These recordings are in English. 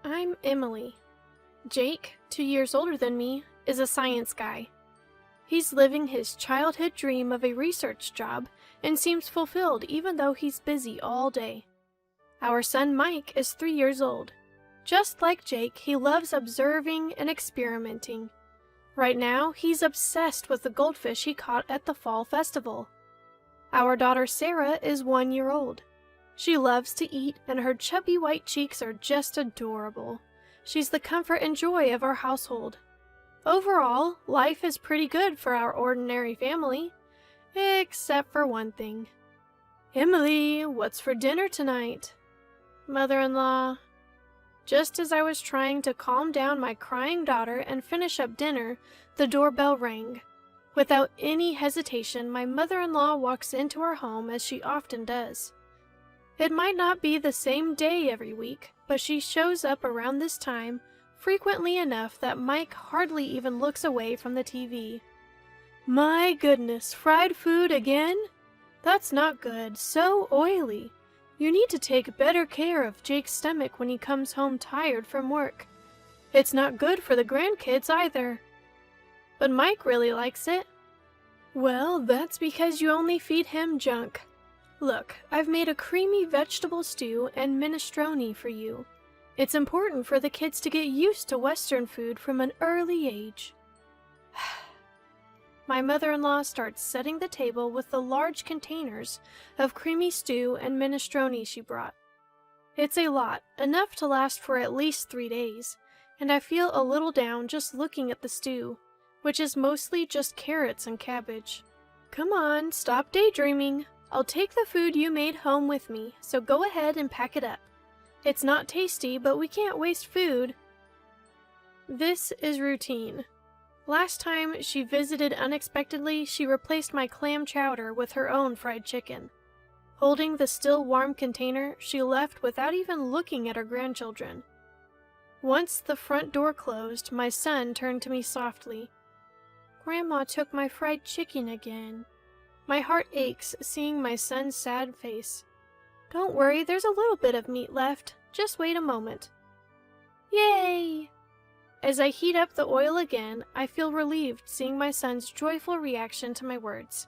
I'm Emily. Jake, 2 years older than me, is a science guy. He's living his childhood dream of a research job and seems fulfilled even though he's busy all day. Our son Mike is 3 years old. Just like Jake, he loves observing and experimenting. Right now, he's obsessed with the goldfish he caught at the fall festival. Our daughter Sarah is 1 year old. She loves to eat, and her chubby white cheeks are just adorable. She's the comfort and joy of our household. Overall, life is pretty good for our ordinary family, except for one thing. Emily, what's for dinner tonight? Mother-in-law. Just as I was trying to calm down my crying daughter and finish up dinner, the doorbell rang. Without any hesitation, my mother-in-law walks into our home as she often does. It might not be the same day every week, but she shows up around this time frequently enough that Mike hardly even looks away from the TV. My goodness, fried food again? That's not good, so oily. You need to take better care of Jake's stomach when he comes home tired from work. It's not good for the grandkids either. But Mike really likes it. Well, that's because you only feed him junk. Look, I've made a creamy vegetable stew and minestrone for you. It's important for the kids to get used to Western food from an early age. My mother-in-law starts setting the table with the large containers of creamy stew and minestrone she brought. It's a lot, enough to last for at least 3 days, and I feel a little down just looking at the stew, which is mostly just carrots and cabbage. Come on, stop daydreaming. I'll take the food you made home with me, so go ahead and pack it up. It's not tasty, but we can't waste food. This is routine. Last time she visited unexpectedly, she replaced my clam chowder with her own fried chicken. Holding the still warm container, she left without even looking at her grandchildren. Once the front door closed, my son turned to me softly. Grandma took my fried chicken again. My heart aches seeing my son's sad face. Don't worry, there's a little bit of meat left. Just wait a moment. Yay! As I heat up the oil again, I feel relieved seeing my son's joyful reaction to my words.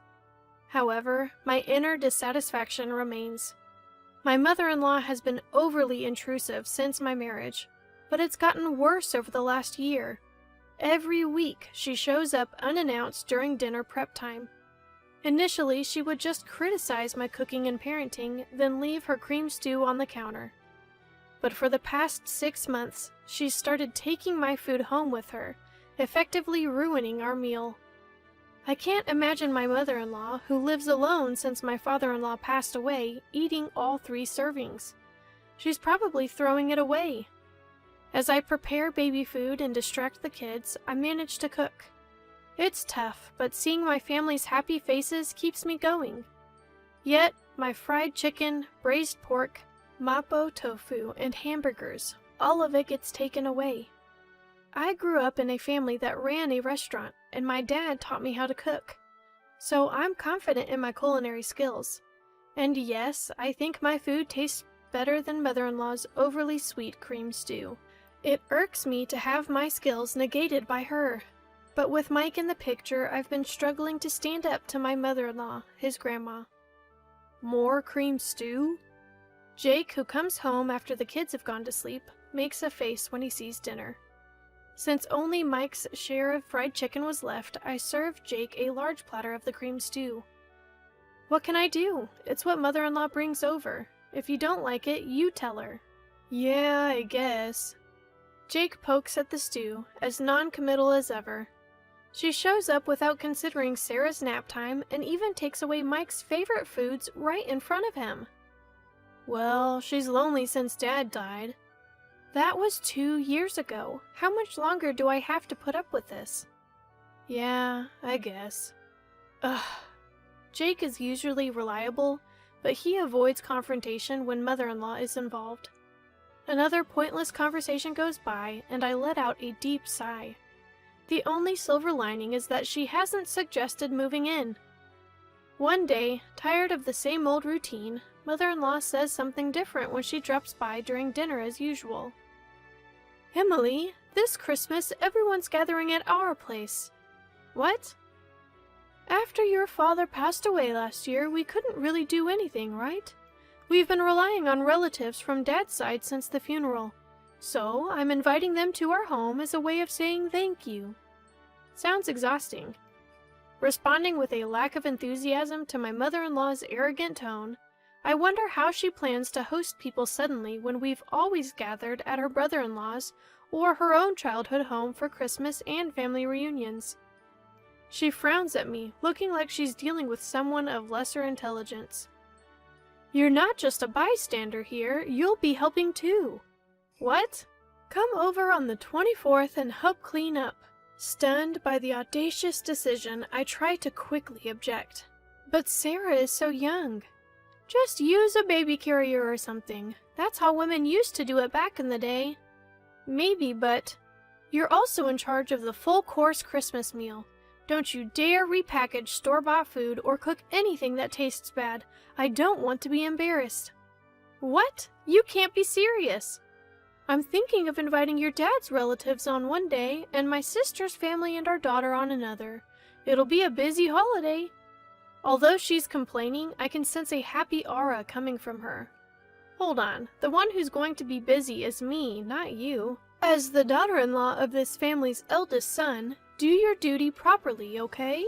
However, my inner dissatisfaction remains. My mother-in-law has been overly intrusive since my marriage, but it's gotten worse over the last year. Every week, she shows up unannounced during dinner prep time. Initially, she would just criticize my cooking and parenting, then leave her cream stew on the counter. But for the past 6 months, she's started taking my food home with her, effectively ruining our meal. I can't imagine my mother-in-law, who lives alone since my father-in-law passed away, eating all 3 servings. She's probably throwing it away. As I prepare baby food and distract the kids, I manage to cook. It's tough, but seeing my family's happy faces keeps me going. Yet, my fried chicken, braised pork, mapo tofu, and hamburgers, all of it gets taken away. I grew up in a family that ran a restaurant, and my dad taught me how to cook. So I'm confident in my culinary skills. And yes, I think my food tastes better than mother-in-law's overly sweet cream stew. It irks me to have my skills negated by her. But with Mike in the picture, I've been struggling to stand up to my mother-in-law, his grandma. More cream stew? Jake, who comes home after the kids have gone to sleep, makes a face when he sees dinner. Since only Mike's share of fried chicken was left, I served Jake a large platter of the cream stew. What can I do? It's what mother-in-law brings over. If you don't like it, you tell her. Yeah, I guess. Jake pokes at the stew, as non-committal as ever. She shows up without considering Sarah's nap time and even takes away Mike's favorite foods right in front of him. Well, she's lonely since Dad died. That was 2 years ago. How much longer do I have to put up with this? Yeah, I guess. Ugh. Jake is usually reliable, but he avoids confrontation when mother-in-law is involved. Another pointless conversation goes by, and I let out a deep sigh. The only silver lining is that she hasn't suggested moving in. One day, tired of the same old routine, mother-in-law says something different when she drops by during dinner as usual. Emily, this Christmas everyone's gathering at our place. What? After your father passed away last year, we couldn't really do anything, right? We've been relying on relatives from Dad's side since the funeral, so I'm inviting them to our home as a way of saying thank you. Sounds exhausting. Responding with a lack of enthusiasm to my mother-in-law's arrogant tone, I wonder how she plans to host people suddenly when we've always gathered at her brother-in-law's or her own childhood home for Christmas and family reunions. She frowns at me, looking like she's dealing with someone of lesser intelligence. You're not just a bystander here, you'll be helping too. What? Come over on the 24th and help clean up. Stunned by the audacious decision, I try to quickly object. But Sarah is so young. Just use a baby carrier or something. That's how women used to do it back in the day. Maybe, but you're also in charge of the full-course Christmas meal. Don't you dare repackage store-bought food or cook anything that tastes bad. I don't want to be embarrassed. What? You can't be serious. I'm thinking of inviting your dad's relatives on one day and my sister's family and our daughter on another. It'll be a busy holiday. Although she's complaining, I can sense a happy aura coming from her. Hold on, the one who's going to be busy is me, not you. As the daughter-in-law of this family's eldest son, do your duty properly, okay?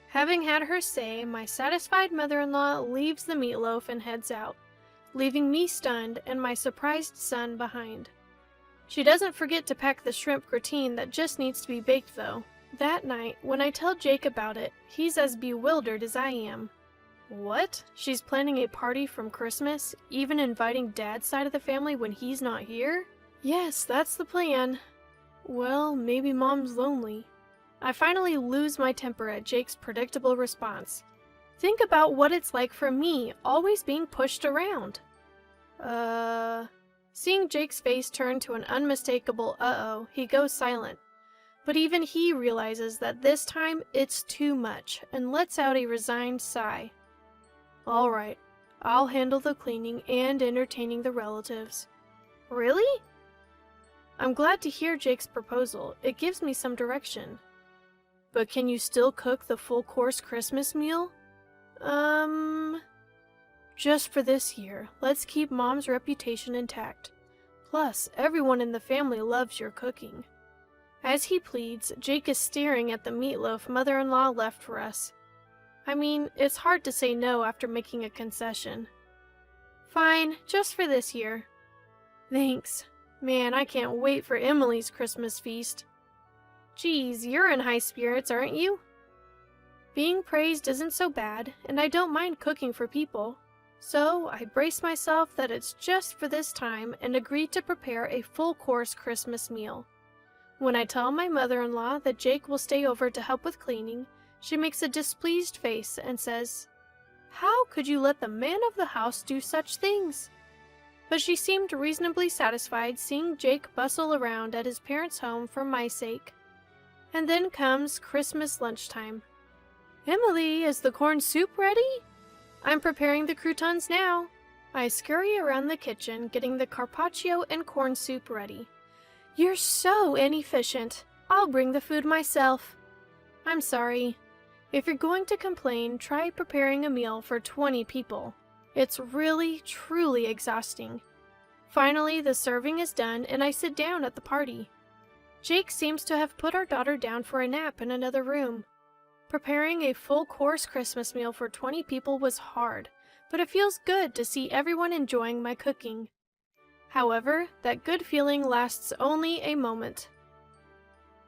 Having had her say, my satisfied mother-in-law leaves the meatloaf and heads out, leaving me stunned and my surprised son behind. She doesn't forget to pack the shrimp gratin that just needs to be baked, though. That night, when I tell Jake about it, he's as bewildered as I am. What? She's planning a party from Christmas, even inviting Dad's side of the family when he's not here? Yes, that's the plan. Well, maybe Mom's lonely. I finally lose my temper at Jake's predictable response. Think about what it's like for me, always being pushed around. Seeing Jake's face turn to an unmistakable uh-oh, he goes silent. But even he realizes that this time it's too much, and lets out a resigned sigh. All right, I'll handle the cleaning and entertaining the relatives. Really? I'm glad to hear Jake's proposal. It gives me some direction. But can you still cook the full-course Christmas meal? Just for this year, let's keep Mom's reputation intact. Plus, everyone in the family loves your cooking. As he pleads, Jake is staring at the meatloaf mother-in-law left for us. I mean, it's hard to say no after making a concession. Fine, just for this year. Thanks. Man, I can't wait for Emily's Christmas feast. Geez, you're in high spirits, aren't you? Being praised isn't so bad, and I don't mind cooking for people. So, I brace myself that it's just for this time and agree to prepare a full-course Christmas meal. When I tell my mother-in-law that Jake will stay over to help with cleaning, she makes a displeased face and says, "How could you let the man of the house do such things?" But she seemed reasonably satisfied seeing Jake bustle around at his parents' home for my sake. And then comes Christmas lunchtime. Emily, is the corn soup ready? I'm preparing the croutons now. I scurry around the kitchen, getting the carpaccio and corn soup ready. You're so inefficient. I'll bring the food myself. I'm sorry. If you're going to complain, try preparing a meal for 20 people. It's really, truly exhausting. Finally, the serving is done and I sit down at the party. Jake seems to have put our daughter down for a nap in another room. Preparing a full-course Christmas meal for 20 people was hard, but it feels good to see everyone enjoying my cooking. However, that good feeling lasts only a moment.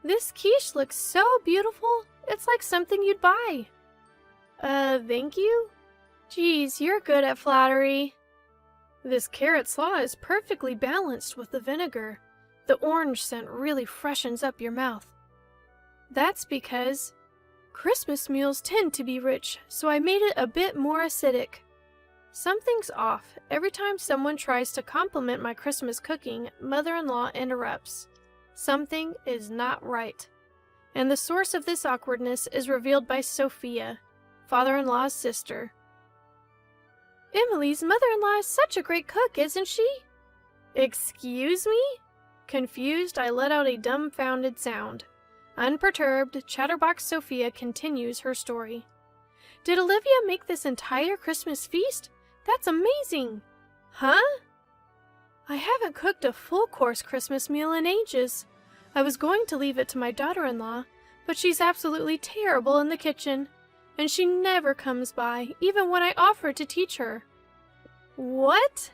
This quiche looks so beautiful, it's like something you'd buy. Thank you? Geez, you're good at flattery. This carrot slaw is perfectly balanced with the vinegar. The orange scent really freshens up your mouth. That's because Christmas meals tend to be rich, so I made it a bit more acidic. Something's off. Every time someone tries to compliment my Christmas cooking, mother-in-law interrupts. Something is not right. And the source of this awkwardness is revealed by Sophia, father-in-law's sister. Emily's mother-in-law is such a great cook, isn't she? Excuse me? Confused, I let out a dumbfounded sound. Unperturbed, Chatterbox Sophia continues her story. Did Olivia make this entire Christmas feast? That's amazing! Huh? I haven't cooked a full-course Christmas meal in ages. I was going to leave it to my daughter-in-law, but she's absolutely terrible in the kitchen, and she never comes by, even when I offer to teach her. What?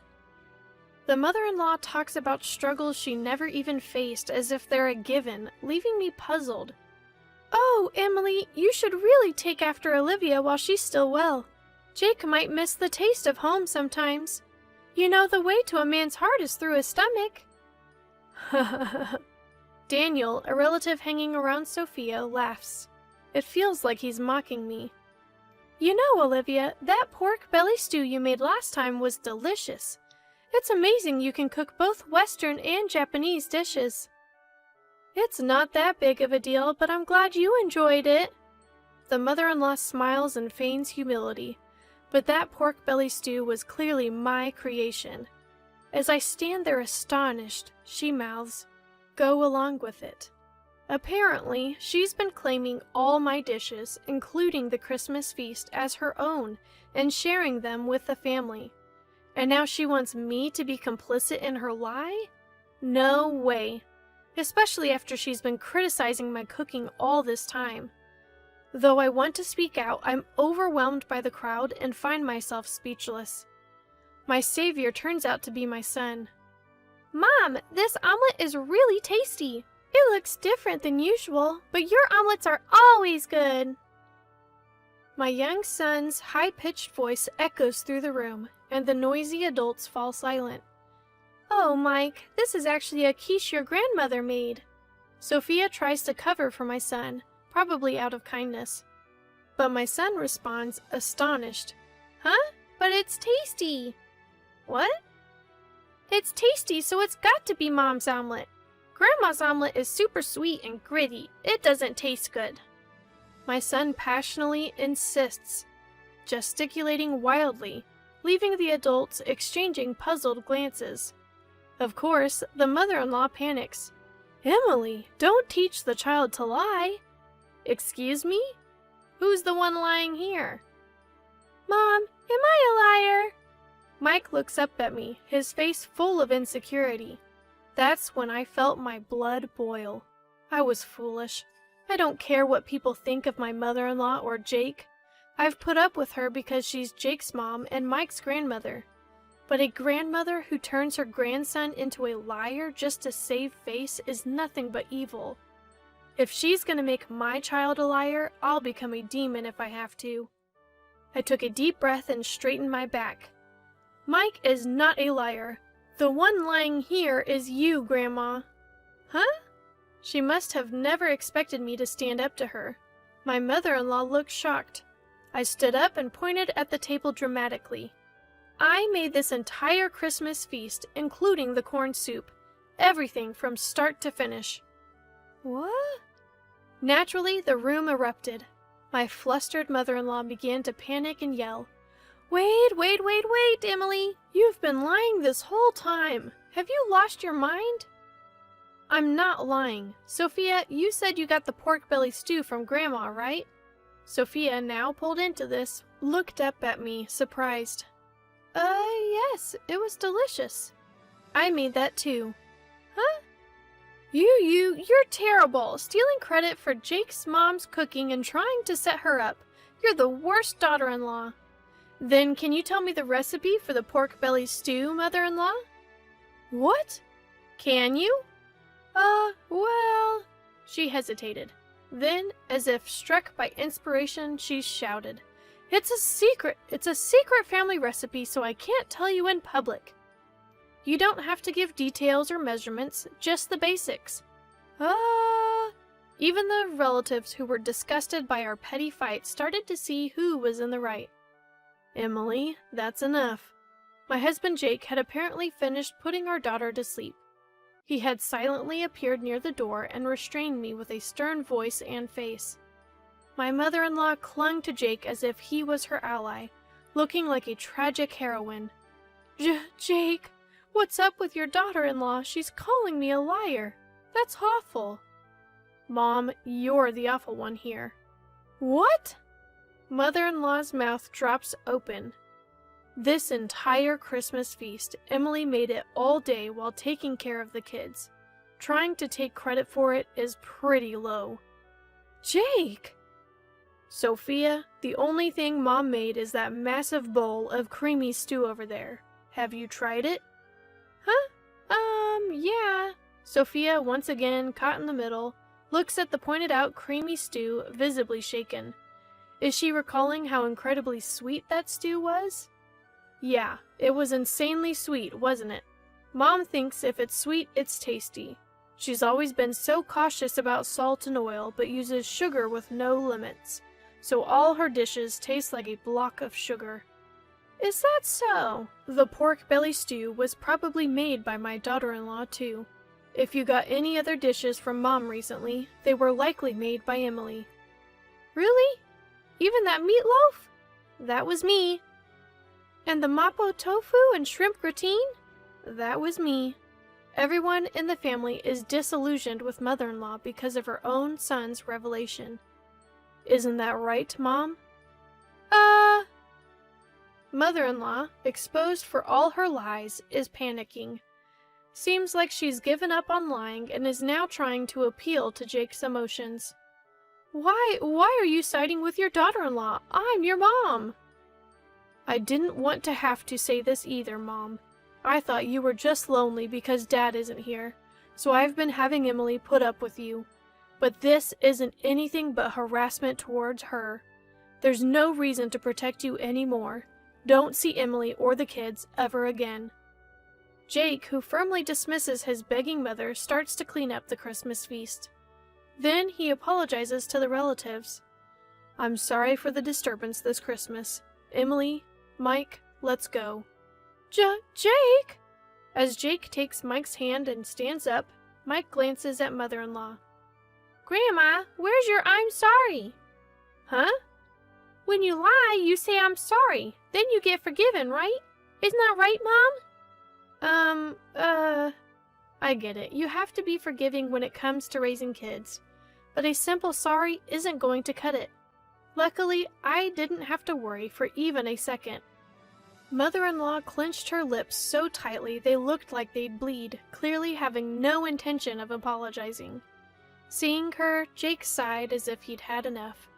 The mother-in-law talks about struggles she never even faced as if they're a given, leaving me puzzled. Oh, Emily, you should really take after Olivia while she's still well. Jake might miss the taste of home sometimes. You know, the way to a man's heart is through his stomach. Daniel, a relative hanging around Sophia, laughs. It feels like he's mocking me. You know, Olivia, that pork belly stew you made last time was delicious. It's amazing you can cook both Western and Japanese dishes. It's not that big of a deal, but I'm glad you enjoyed it. The mother-in-law smiles and feigns humility, but that pork belly stew was clearly my creation. As I stand there astonished, she mouths, "Go along with it." Apparently, she's been claiming all my dishes, including the Christmas feast, as her own and sharing them with the family. And now she wants me to be complicit in her lie? No way. Especially after she's been criticizing my cooking all this time. Though I want to speak out, I'm overwhelmed by the crowd and find myself speechless. My savior turns out to be my son. Mom, this omelet is really tasty. It looks different than usual, but your omelets are always good. My young son's high-pitched voice echoes through the room, and the noisy adults fall silent. Oh, Mike, this is actually a quiche your grandmother made. Sophia tries to cover for my son, probably out of kindness. But my son responds, astonished. Huh? But it's tasty. What? It's tasty, so it's got to be Mom's omelet. Grandma's omelet is super sweet and gritty. It doesn't taste good. My son passionately insists, gesticulating wildly, leaving the adults exchanging puzzled glances. Of course, the mother-in-law panics. Emily, don't teach the child to lie. Excuse me? Who's the one lying here? Mom, am I a liar? Mike looks up at me, his face full of insecurity. That's when I felt my blood boil. I was foolish. I don't care what people think of my mother-in-law or Jake. I've put up with her because she's Jake's mom and Mike's grandmother. But a grandmother who turns her grandson into a liar just to save face is nothing but evil. If she's gonna make my child a liar, I'll become a demon if I have to. I took a deep breath and straightened my back. Mike is not a liar. The one lying here is you, Grandma. Huh? She must have never expected me to stand up to her. My mother-in-law looked shocked. I stood up and pointed at the table dramatically. I made this entire Christmas feast, including the corn soup. Everything from start to finish. What? Naturally, the room erupted. My flustered mother-in-law began to panic and yell. Wait, Emily! You've been lying this whole time. Have you lost your mind? I'm not lying. Sophia, you said you got the pork belly stew from Grandma, right? Sophia, now pulled into this, looked up at me, surprised. Yes, it was delicious. I made that too. Huh? You're terrible, stealing credit for Jake's mom's cooking and trying to set her up. You're the worst daughter-in-law. Then can you tell me the recipe for the pork belly stew, mother-in-law? What? Can you? Well... She hesitated. Then, as if struck by inspiration, she shouted, It's a secret! It's a secret family recipe, so I can't tell you in public. You don't have to give details or measurements, just the basics. Even the relatives who were disgusted by our petty fight started to see who was in the right. Emily, that's enough. My husband Jake had apparently finished putting our daughter to sleep. He had silently appeared near the door and restrained me with a stern voice and face. My mother-in-law clung to Jake as if he was her ally, looking like a tragic heroine. Jake, What's up with your daughter-in-law? She's calling me a liar. That's awful. Mom, you're the awful one here. What? Mother-in-law's mouth drops open. This entire Christmas feast, Emily made it all day while taking care of the kids. Trying to take credit for it is pretty low. Jake! Sophia, the only thing Mom made is that massive bowl of creamy stew over there. Have you tried it? Huh? Yeah. Sophia, once again caught in the middle, looks at the pointed out creamy stew, visibly shaken. Is she recalling how incredibly sweet that stew was? Yeah, it was insanely sweet, wasn't it? Mom thinks if it's sweet, it's tasty. She's always been so cautious about salt and oil, but uses sugar with no limits. So all her dishes taste like a block of sugar. Is that so? The pork belly stew was probably made by my daughter-in-law, too. If you got any other dishes from Mom recently, they were likely made by Emily. Really? Even that meatloaf? That was me. And the mapo tofu and shrimp gratin? That was me. Everyone in the family is disillusioned with mother-in-law because of her own son's revelation. Isn't that right, Mom? Mother-in-law, exposed for all her lies, is panicking. Seems like she's given up on lying and is now trying to appeal to Jake's emotions. Why are you siding with your daughter-in-law? I'm your mom. I didn't want to have to say this either, Mom. I thought you were just lonely because Dad isn't here, so I've been having Emily put up with you. But this isn't anything but harassment towards her. There's no reason to protect you anymore. Don't see Emily or the kids ever again. Jake, who firmly dismisses his begging mother, starts to clean up the Christmas feast. Then he apologizes to the relatives. I'm sorry for the disturbance this Christmas. Emily, Mike, let's go. Jake! As Jake takes Mike's hand and stands up, Mike glances at mother-in-law. Grandma, where's your I'm sorry? Huh? When you lie, you say I'm sorry. Then you get forgiven, right? Isn't that right, Mom? I get it. You have to be forgiving when it comes to raising kids. But a simple sorry isn't going to cut it. Luckily, I didn't have to worry for even a second. Mother-in-law clenched her lips so tightly they looked like they'd bleed, clearly having no intention of apologizing. Seeing her, Jake sighed as if he'd had enough.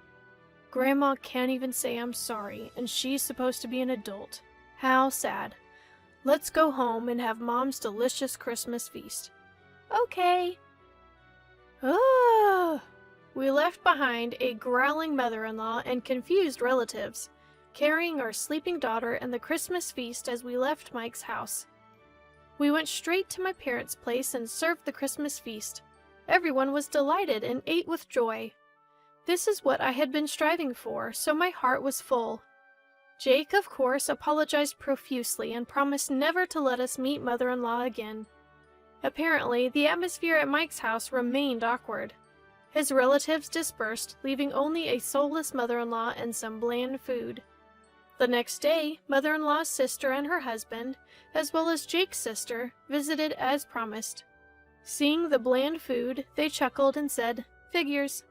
Grandma can't even say I'm sorry, and she's supposed to be an adult. How sad. Let's go home and have Mom's delicious Christmas feast. Okay. We left behind a growling mother-in-law and confused relatives, carrying our sleeping daughter and the Christmas feast as we left Mike's house. We went straight to my parents' place and served the Christmas feast. Everyone was delighted and ate with joy. This is what I had been striving for, so my heart was full. Jake, of course, apologized profusely and promised never to let us meet mother-in-law again. Apparently, the atmosphere at Mike's house remained awkward. His relatives dispersed, leaving only a soulless mother-in-law and some bland food. The next day, mother-in-law's sister and her husband, as well as Jake's sister, visited as promised. Seeing the bland food, they chuckled and said, "Figures."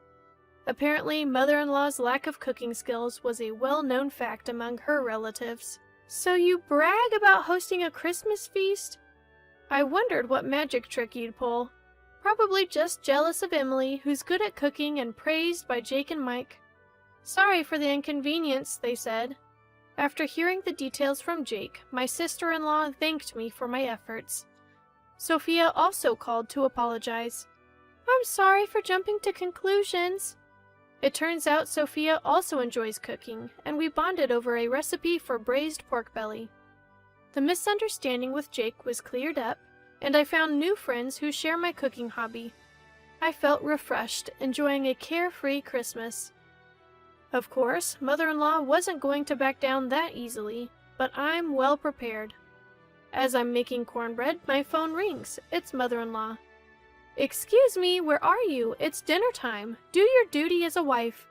Apparently, mother-in-law's lack of cooking skills was a well-known fact among her relatives. So you brag about hosting a Christmas feast? I wondered what magic trick you'd pull. Probably just jealous of Emily, who's good at cooking and praised by Jake and Mike. Sorry for the inconvenience, they said. After hearing the details from Jake, my sister-in-law thanked me for my efforts. Sophia also called to apologize. I'm sorry for jumping to conclusions. It turns out Sophia also enjoys cooking, and we bonded over a recipe for braised pork belly. The misunderstanding with Jake was cleared up, and I found new friends who share my cooking hobby. I felt refreshed, enjoying a carefree Christmas. Of course, mother-in-law wasn't going to back down that easily, but I'm well prepared. As I'm making cornbread, my phone rings. It's mother-in-law. Excuse me, where are you? It's dinner time. Do your duty as a wife.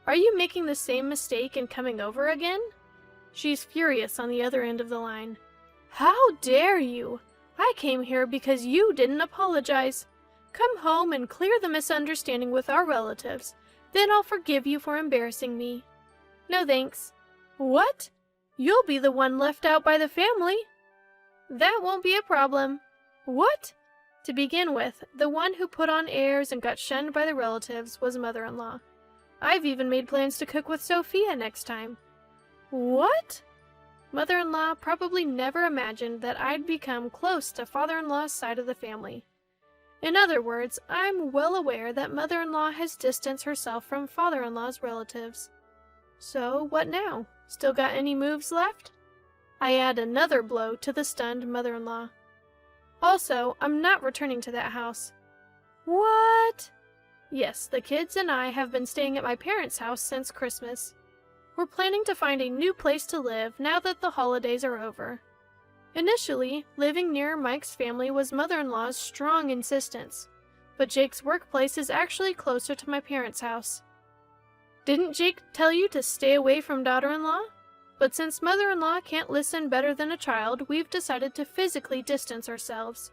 Are you making the same mistake and coming over again? She's furious on the other end of the line. How dare you? I came here because you didn't apologize. Come home and clear the misunderstanding with our relatives. Then I'll forgive you for embarrassing me. No thanks. What? You'll be the one left out by the family. That won't be a problem. What? To begin with, the one who put on airs and got shunned by the relatives was mother-in-law. I've even made plans to cook with Sophia next time. What? Mother-in-law probably never imagined that I'd become close to father-in-law's side of the family. In other words, I'm well aware that mother-in-law has distanced herself from father-in-law's relatives. So, what now? Still got any moves left? I add another blow to the stunned mother-in-law. Also, I'm not returning to that house. What? Yes, the kids and I have been staying at my parents' house since Christmas. We're planning to find a new place to live now that the holidays are over. Initially, living near Mike's family was mother-in-law's strong insistence, but Jake's workplace is actually closer to my parents' house. Didn't Jake tell you to stay away from daughter-in-law? But since mother-in-law can't listen better than a child, we've decided to physically distance ourselves.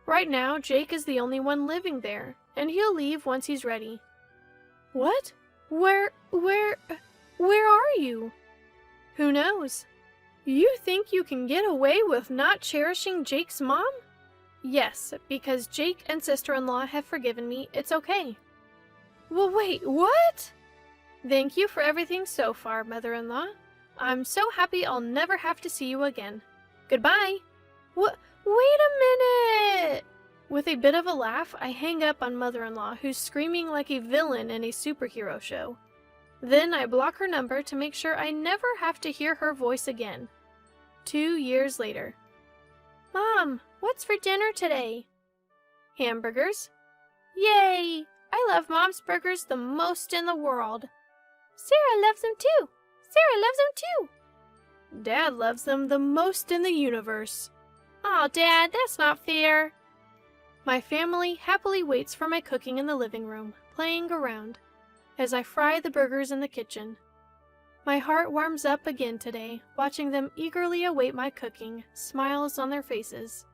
Right now, Jake is the only one living there, and he'll leave once he's ready. What? Where are you? Who knows? You think you can get away with not cherishing Jake's mom? Yes, because Jake and sister-in-law have forgiven me, it's okay. Well, wait, what? Thank you for everything so far, mother-in-law. I'm so happy I'll never have to see you again. Goodbye. What? Wait a minute! With a bit of a laugh, I hang up on mother-in-law, who's screaming like a villain in a superhero show. Then I block her number to make sure I never have to hear her voice again. 2 years later. Mom, what's for dinner today? Hamburgers. Yay! I love Mom's burgers the most in the world. Sarah loves them too. Sarah loves them too. Dad loves them the most in the universe. Aw, Dad, that's not fair. My family happily waits for my cooking in the living room, playing around, as I fry the burgers in the kitchen. My heart warms up again today, watching them eagerly await my cooking, smiles on their faces.